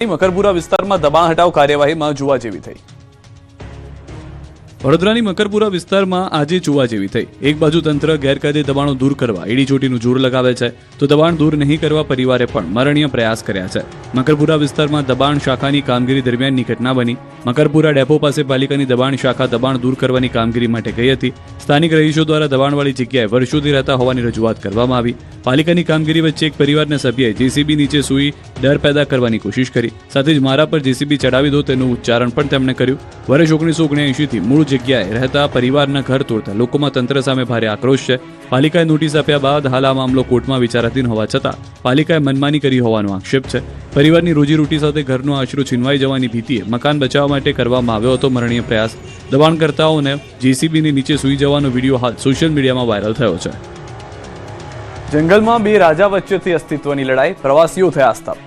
મકરપુરા વિસ્તારમાં દબાણ હટાવ કાર્યવાહીમાં જોવા જેવી થઈ। વડોદરાની મકરપુરા વિસ્તારમાં આજે જોવા જેવી થઈ। એક બાજુ તંત્ર ગેરકાયદે દબાણો દૂર કરવા એડીચોટીનું જોર લગાવે છે, તો દબાણ દૂર નહીં કરવા પરિવારે પણ મરણીય પ્રયાસ કર્યા છે। મકરપુરા વિસ્તારમાં દબાણ શાખાની કામગીરી દરમિયાનની ઘટના બની। મકરપુરા ડેપો પાસે પાલિકાની દબાણ શાખા દબાણ દૂર કરવાની કામગીરી માટે ગઈ હતી। સ્થાનિક રહીશો દ્વારા દબાણવાળી જગ્યાએ વર્ષોથી રહેતા હોવાની રજૂઆત કરવામાં આવી। પાલિકાની કામગીરી વચ્ચે એક પરિવારના સભ્યએ જેસીબી નીચે સૂઈ ડર પેદા કરવાની કોશિશ કરી। સાથે જ મારા પર જેસીબી ચડાવી દો તેનું ઉચ્ચારણ પણ તેમણે કર્યું। વર્ષ 1979થી મૂળ જગ્યાએ રહેતા પરિવારના ઘર તોડતા લોકોમાં તંત્ર સામે ભારે આક્રોશ છે। પાલિકાએ નોટિસ આપ્યા બાદ હાલ આ મામલો કોર્ટમાં વિચારાધીન હોવા છતાં પાલિકાએ મનમાની કરી હોવાનો આક્ષેપ છે। પરિવારની રોજીરોટી સાથે ઘરનો આશરો છીનવાઈ જવાની ભીતિએ મકાન બચાવવા માટે કરવામાં આવ્યો હતો મરણીય પ્રયાસ। દબાણકર્તાઓને જેસીબીની નીચે સૂઈ જવાનો વિડીયો હાલ સોશિયલ મીડિયામાં વાયરલ થયો છે। જંગલમાં બે રાજા વચ્ચેથી અસ્તિત્વની લડાઈ, પ્રવાસીઓ થયા સ્તબ્ધ।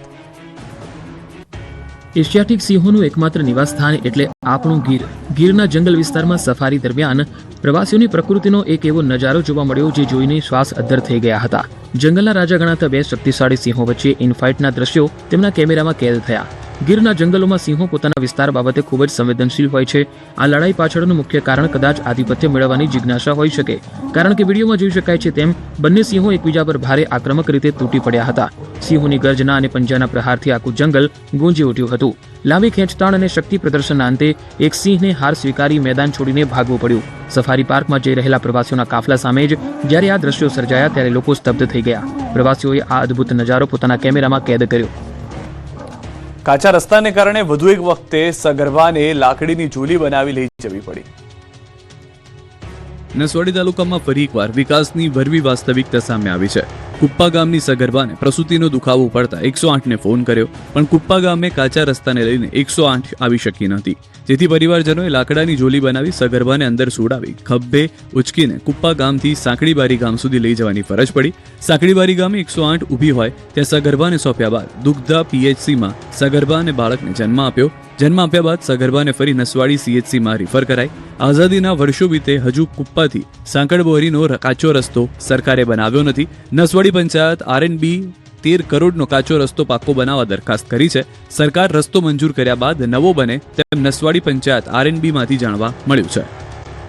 એશિયાટિક સિંહોનું એકમાત્ર નિવાસ સ્થાન એટલે આપણું ગીર। ગીરના જંગલ વિસ્તારમાં સફારી દરમિયાન પ્રવાસીઓની પ્રકૃતિનો એક એવો નજારો જોવા મળ્યો જે જોઈને શ્વાસ અદ્ધર થઈ ગયા હતા। જંગલના રાજા ગણાતા બે શક્તિશાળી સિંહો વચ્ચે ઇનફાઇટના દ્રશ્યો તેમના કેમેરામાં કેદ થયા। ગીરના જંગલોમાં સિંહો પોતાના વિસ્તાર બાબતે ખૂબ જ સંવેદનશીલ હોય છે। આ લડાઈ પાછળનું મુખ્ય કારણ કદાચ આધિપત્ય મેળવવાની જિજ્ઞાસા હોઈ શકે, કારણ કે વિડીયોમાં જોઈ શકાય છે તેમ બંને સિંહો એકબીજા પર ભારે આક્રમક રીતે તૂટી પડ્યા હતા। સિંહોની ગર્જના અને પંજાના પ્રહારથી આખું જંગલ ગુંજી ઉઠ્યું હતું। લાંબી ખેંચતાણ અને શક્તિ પ્રદર્શનના અંતે એક સિંહને હાર સ્વીકારી મેદાન છોડીને ભાગવું પડ્યું। સફારી પાર્કમાં જઈ રહેલા પ્રવાસીઓના કાફલા સામે જ જ્યારે આ દ્રશ્યો સર્જાયા ત્યારે લોકો સ્તબ્ધ થઈ ગયા। પ્રવાસીઓએ આ અદ્ભુત નજારો પોતાના કેમેરામાં કેદ કર્યો। કાચા રસ્તાને કારણે વધુ એક વખતે સગર્ભાને લાકડીની ઝૂલી બનાવી લઈ જવી પડી। નસવાડી તાલુકામાં ફરી એકવાર વિકાસની વરવી વાસ્તવિકતા સામે આવી છે। કુપ્પા ગામની સગર્ભાને પ્રસૂતિનો દુખાવો પડતા 108ને ફોન કર્યો, પણ કુપ્પા ગામે કાચા રસ્તાને લઈને 108 આવી શકી નહોતી, જેથી પરિવારજનોએ લાકડાની ઝોલી બનાવી સગર્ભાને અંદર સુડાવી ખભે ઉચકીને કુપ્પા ગામથી સાંકડીબારી ગામ સુધી લઈ જવાની ફરજ પડી। સાંકડીબારી ગામે 108 ઊભી હોય ત્યાં સગર્ભાને સોંપ્યા બાદ દુગ્ધા પીએચસીમાં સગર્ભા અને બાળકને જન્મ આપ્યો। જન્મ આપ્યા બાદ સગર્ભાને ફરી નસવાડી સીએચસીમાં રિફર કરાઈ। આઝાદીના વર્ષો વીતે હજુ કુપ્પાથી સાંકળબોરીનો કાચો રસ્તો સરકારે બનાવ્યો નથી। નસવાડી પંચાયત આરએનબી 13 કરોડનો કાચો રસ્તો પાક્કો બનાવવા દરખાસ્ત કરી છે। સરકાર રસ્તો મંજૂર કર્યા બાદ નવો બને તેમ નસવાડી પંચાયત આરએનબીમાંથી જાણવા મળ્યું છે।